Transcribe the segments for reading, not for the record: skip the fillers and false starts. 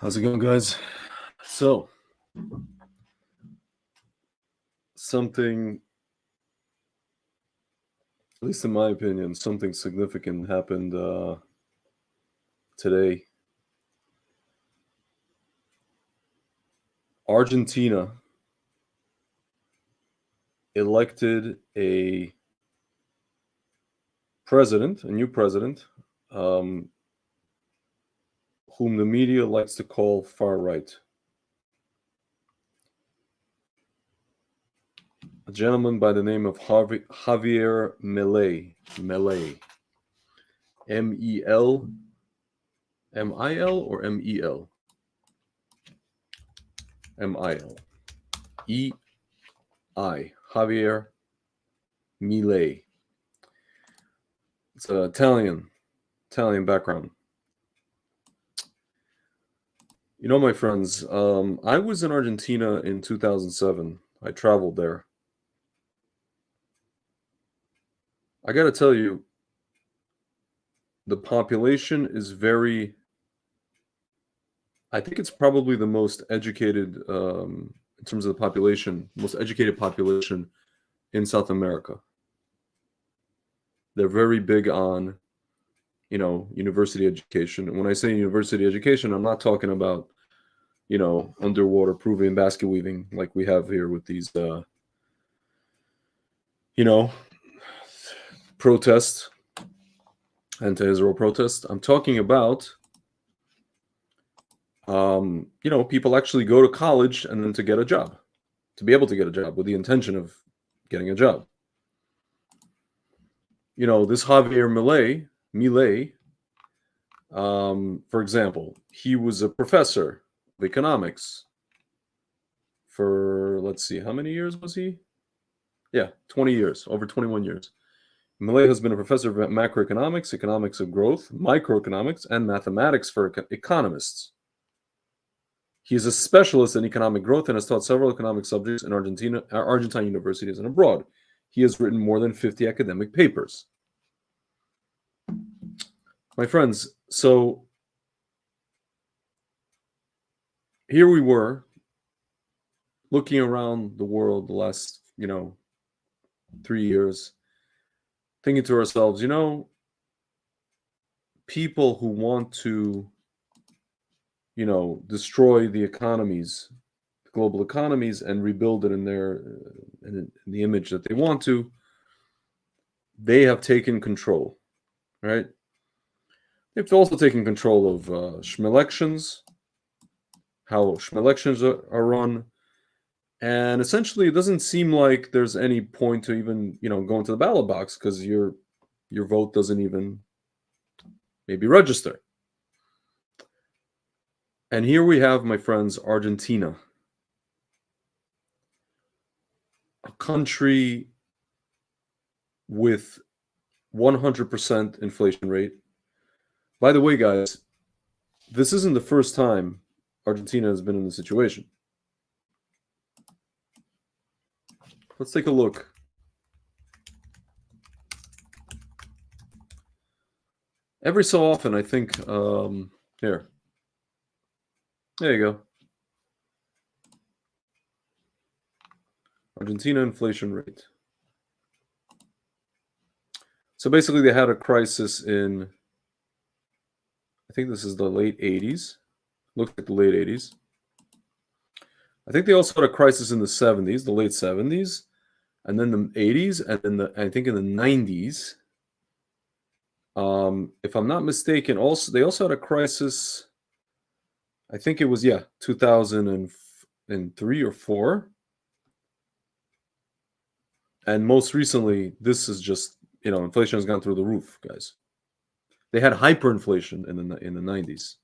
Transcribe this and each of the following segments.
How's it going, guys? So, something, at least in my opinion, something significant happened today. Argentina elected a new president, um, whom the media likes to call far right. A gentleman by the name of Javier Milei. Milei. M-E-L. M-I-L or M-E-L? M-I-L. E-I. Javier Milei. It's an Italian background. My friends, I was in Argentina in 2007. I traveled there. I got to tell you, the population is I think it's probably the most educated, in terms of the population, most educated population in South America. They're very big on, university education. And when I say university education, I'm not talking about, underwater proving basket weaving like we have here with these, you know, protests, anti-Israel protests. I'm talking about, people actually go to college and then to get a job, to be able to get a job with the intention of getting a job. This Javier Milei, for example, he was a professor of economics for, let's see, how many years was he? Yeah, 20 years, over 21 years. Millet has been a professor of macroeconomics, economics of growth, microeconomics, and mathematics for economists. He is a specialist in economic growth and has taught several economic subjects in Argentine universities and abroad. He has written more than 50 academic papers. My friends, so here we were looking around the world the last, 3 years, thinking to ourselves, people who want to, destroy the economies, the global economies, and rebuild it in in the image that they want to, they have taken control, right? They've also taken control of schmelections, how schmelections are run, and essentially, it doesn't seem like there's any point to even, go into the ballot box because your vote doesn't even maybe register. And here we have, my friends, Argentina, a country with 100% inflation rate. By the way, guys, this isn't the first time Argentina has been in this situation. Let's take a look. Every so often, I think, here. There you go. Argentina inflation rate. So basically, they had a crisis in, I think this is the late 80s. Looks like the late 80s. I think they also had a crisis in the 70s, the late 70s, and then the 80s, and then I think in the 90s. If I'm not mistaken, they also had a crisis. I think it was 2003 or 4. And most recently, this is just, inflation has gone through the roof, guys. They had hyperinflation in the 90s.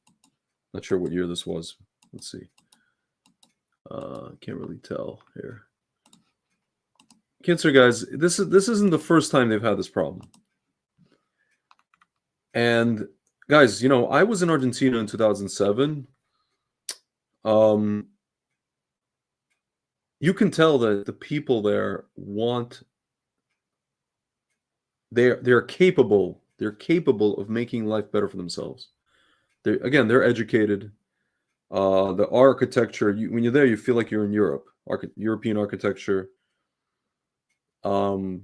Not sure what year this was. Let's see. Can't really tell here. Cancer, guys, this isn't the first time they've had this problem. And guys, I was in Argentina in 2007. You can tell that the people there they're capable of making life better for themselves. They're educated. The architecture, when you're there, you feel like you're in Europe. European architecture. And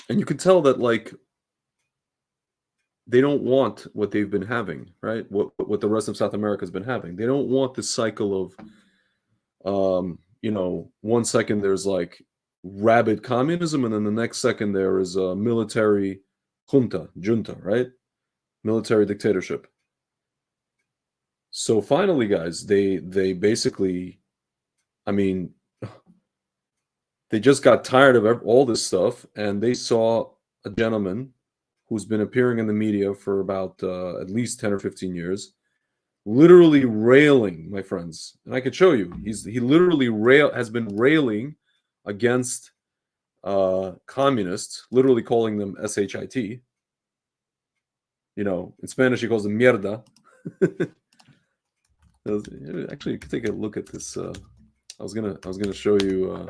you can tell that, like, they don't want what they've been having, right? What the rest of South America has been having. They don't want this cycle of, one second there's like rabid communism, and then the next second there is a military junta, right? Military dictatorship. So finally, guys, they basically, I mean, they just got tired of all this stuff, and they saw a gentleman who's been appearing in the media for about at least 10 or 15 years, literally railing, my friends, and I could show you, he literally has been railing against communists, literally calling them shit. In Spanish he calls them mierda. Actually, you can take a look at this. I was gonna show you.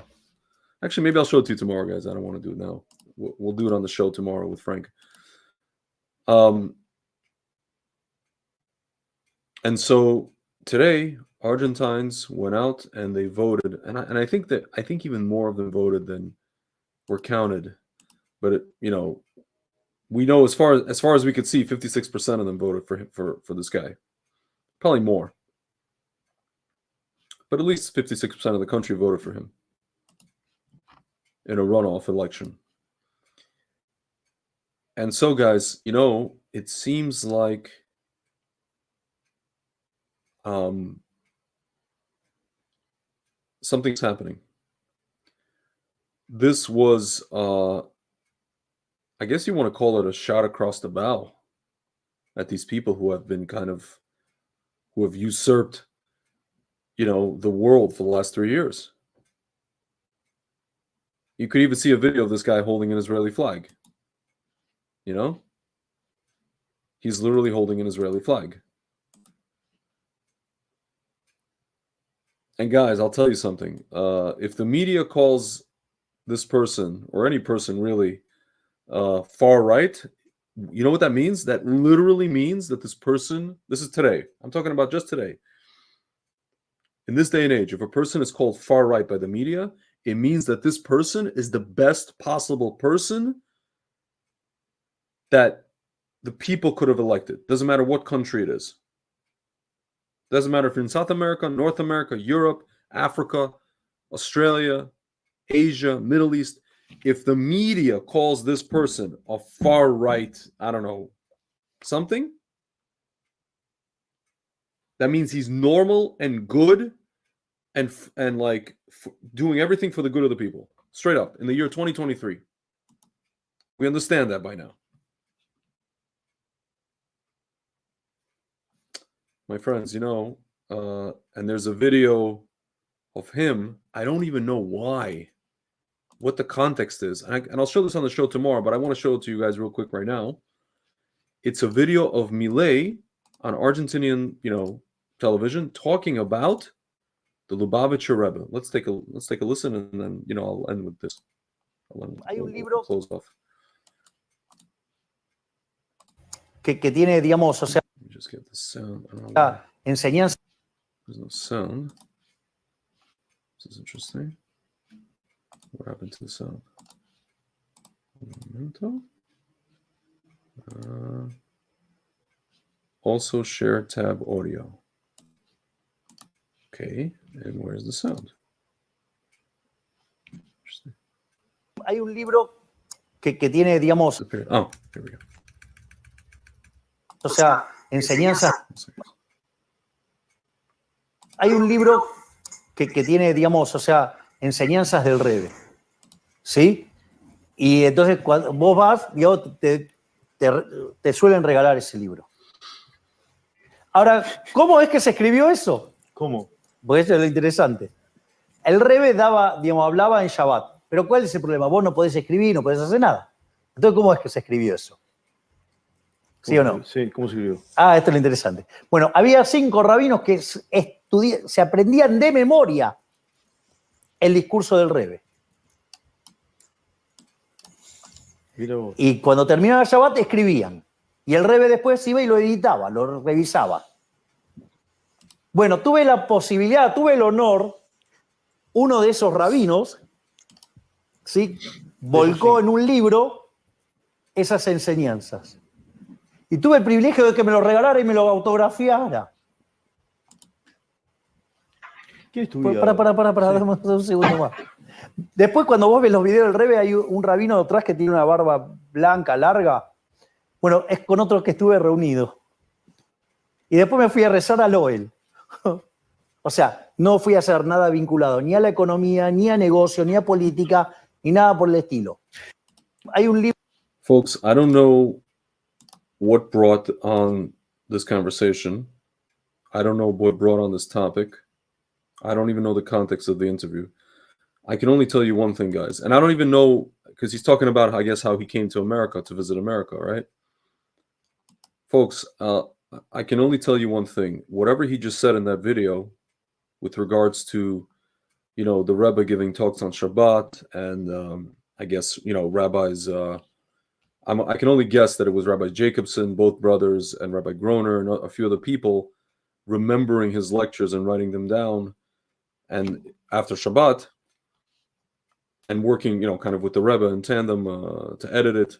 Actually, maybe I'll show it to you tomorrow, guys. I don't want to do it now. We'll do it on the show tomorrow with Frank. And so today, Argentines went out and they voted, and I think even more of them voted than were counted. But we know as far as we could see, 56% of them voted for him, for this guy. Probably more, but at least 56% of the country voted for him in a runoff election. And so, guys, it seems like something's happening. This was, I guess you want to call it a shot across the bow at these people who have been who have usurped, the world for the last 3 years. You could even see a video of this guy holding an Israeli flag. He's literally holding an Israeli flag. And guys, I'll tell you something. If the media calls this person, or any person really, far right, you know what that means? That literally means that this person, this is today, I'm talking about just today. In this day and age, if a person is called far right by the media, it means that this person is the best possible person that the people could have elected. Doesn't matter what country it is. Doesn't matter if you're in South America, North America, Europe, Africa, Australia, Asia, Middle East. If the media calls this person a far right, I don't know, something, that means he's normal and good and like doing everything for the good of the people. Straight up, in the year 2023. We understand that by now. My friends, and there's a video of him. I don't even know what the context is. And I'll show this on the show tomorrow, but I want to show it to you guys real quick right now. It's a video of Milei on Argentinian, television talking about the Lubavitcher Rebbe. Let's take a listen, and then, I'll end with this. We'll close off. Que tiene, digamos, o sea, Just get the sound. enseñanza. There's no sound. This is interesting. What happened to the sound? Also share tab audio. Okay, and where's the sound? Interesting. Hay un libro que tiene, digamos, oh, here we go. O sea, enseñanzas. Hay un libro que tiene, digamos, o sea, enseñanzas del Rebbe. ¿Sí? Y entonces cuando vos vas, digamos, te suelen regalar ese libro. Ahora, ¿cómo es que se escribió eso? ¿Cómo? Porque eso es lo interesante. El Rebbe hablaba en Shabbat. Pero ¿cuál es el problema? Vos no podés escribir, no podés hacer nada. Entonces, ¿cómo es que se escribió eso? ¿Sí o no? Sí, ¿cómo se escribió? Ah, esto es lo interesante. Bueno, había 5 rabinos que se aprendían de memoria el discurso del Rebbe. Y cuando terminaba el Shabbat escribían. Y el Rebbe después iba y lo editaba, lo revisaba. Bueno, tuve la posibilidad, tuve el honor, uno de esos rabinos, ¿sí? Volcó en un libro esas enseñanzas. Y tuve el privilegio de que me lo regalara y me lo autografiara. ¿Quién estudia? Para, dame un segundo más. Después, cuando vos ves los videos del Rebbe, hay un rabino detrás que tiene una barba blanca, larga. Bueno, es con otros que estuve reunido. Y después me fui a rezar al Oel. O sea, no fui a hacer nada vinculado ni a la economía, ni a negocio, ni a política, ni nada por el estilo. Hay un libro. Folks, I don't know what brought on this conversation. I don't know what brought on this topic. I don't even know the context of the interview. I can only tell you one thing, guys. And I don't even know, because he's talking about, I guess, how he came to America to visit America, right? Folks, I can only tell you one thing. Whatever he just said in that video with regards to, you know, the Rebbe giving talks on Shabbat and I guess, you know, rabbis, I can only guess that it was Rabbi Jacobson, both brothers, and Rabbi Groner and a few other people remembering his lectures and writing them down. And after Shabbat, and working, you know, kind of with the Rebbe in tandem to edit it.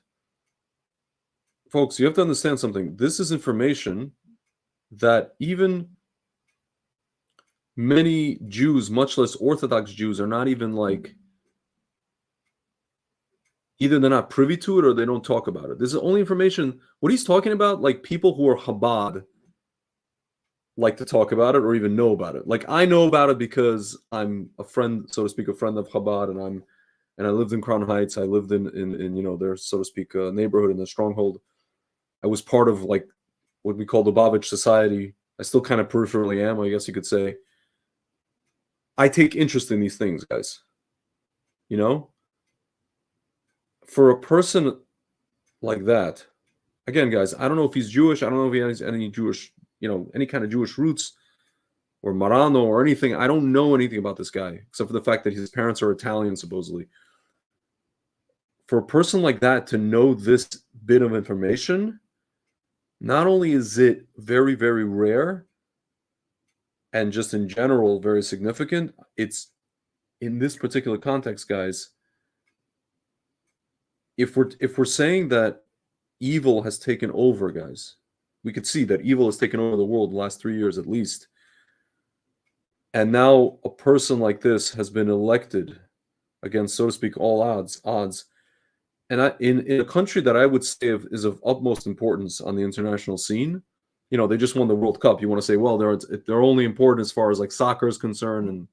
Folks, you have to understand something. This is information that even many Jews, much less Orthodox Jews, are not even like, either they're not privy to it or they don't talk about it. This is only information, what he's talking about, like people who are Chabad like to talk about it or even know about it. Like I know about it because I'm a friend, so to speak, a friend of Chabad, and I lived in Crown Heights. I lived in you know, their, so to speak, neighborhood in the stronghold. I was part of like what we call the Babich Society. I still kind of peripherally am, I guess you could say. I take interest in these things, guys. You know? For a person like that, again, guys, I don't know if he's Jewish. I don't know if he has any Jewish, you know, any kind of Jewish roots or Marano or anything. I don't know anything about this guy, except for the fact that his parents are Italian, supposedly. For a person like that to know this bit of information, not only is it very, very rare and just in general very significant, it's in this particular context, guys, if we're saying that evil has taken over, guys, we could see that evil has taken over the world the last 3 years at least. And now a person like this has been elected against, so to speak, all odds. And in a country that I would say is of utmost importance on the international scene, you know, they just won the World Cup. You want to say, well, they're only important as far as like soccer is concerned, and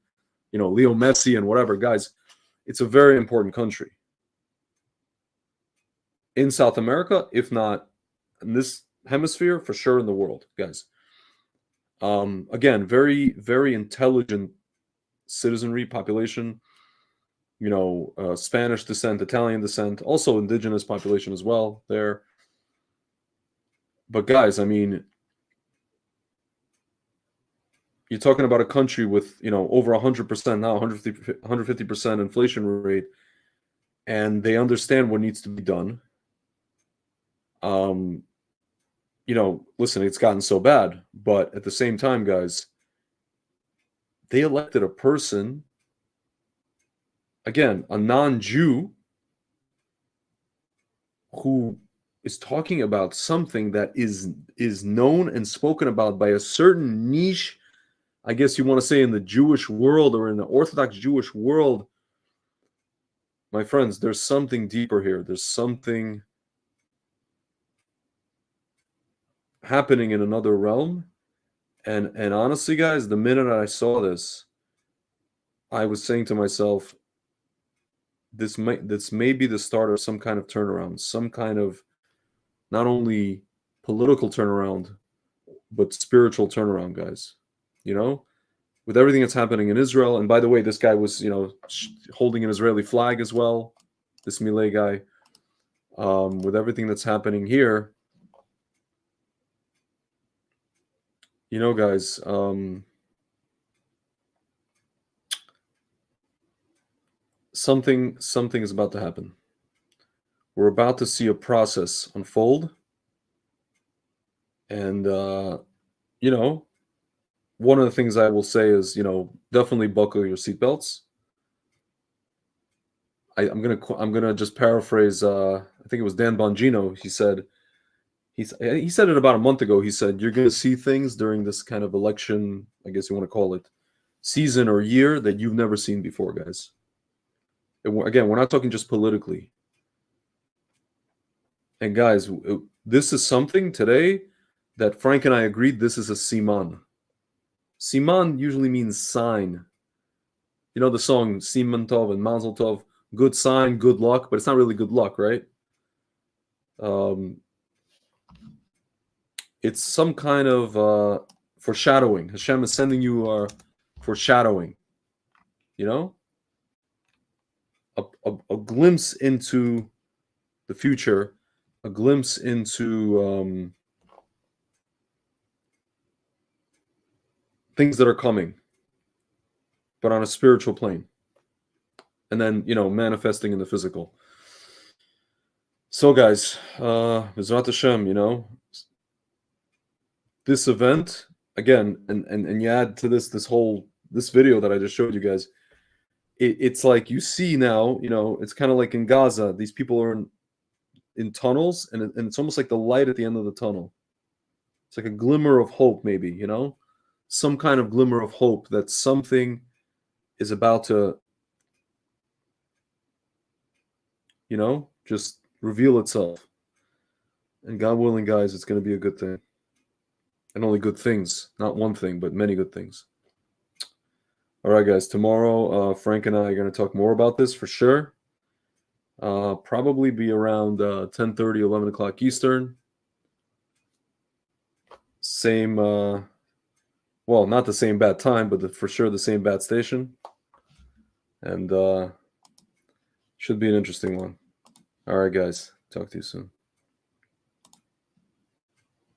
you know, Leo Messi and whatever. Guys, it's a very important country in South America, if not in this hemisphere, for sure in the world, guys. Again, very, very intelligent citizenry population. You know, Spanish descent, Italian descent, also indigenous population as well there. But guys, I mean, you're talking about a country with, you know, over 100% now, 150% inflation rate, and they understand what needs to be done. You know, listen, it's gotten so bad, but at the same time, guys, they elected a person, again, a non-Jew, who is talking about something that is known and spoken about by a certain niche, I guess you want to say, in the Jewish world or in the Orthodox Jewish world. My friends, there's something deeper here. There's something happening in another realm. And honestly, guys, the minute I saw this, I was saying to myself, this may be the start of some kind of turnaround, some kind of not only political turnaround, but spiritual turnaround, guys. You know, with everything that's happening in Israel. And by the way, this guy was, you know, holding an Israeli flag as well, this Milei guy. With everything that's happening here, you know, guys, something is about to happen. We're about to see a process unfold And you know, one of the things I will say is, definitely buckle your seatbelts. I'm gonna just paraphrase. I think it was Dan Bongino. He said he said it about a month ago. He said you're gonna see things during this kind of election, I guess you want to call it, season or year that you've never seen before, guys. Again, we're not talking just politically. And guys, this is something today that Frank and I agreed this is a siman. Siman usually means sign. You know the song Siman Tov and Mazel Tov, good sign, good luck, but it's not really good luck, right? It's some kind of foreshadowing. Hashem is sending you foreshadowing, you know? A glimpse into the future, a glimpse into things that are coming, but on a spiritual plane. And then, manifesting in the physical. So, guys, B'ezrat Hashem, this event, again, and you add to this video that I just showed you guys, it's like you see now, it's kind of like in Gaza, these people are in tunnels, and it's almost like the light at the end of the tunnel. It's like a glimmer of hope, maybe, some kind of glimmer of hope that something is about to, just reveal itself. And God willing, guys, it's going to be a good thing. And only good things, not one thing, but many good things. All right, guys, tomorrow, Frank and I are going to talk more about this for sure. Probably be around 10:30, 11 o'clock Eastern. Same, well, not the same bad time, but for sure the same bad station. And should be an interesting one. All right, guys, talk to you soon.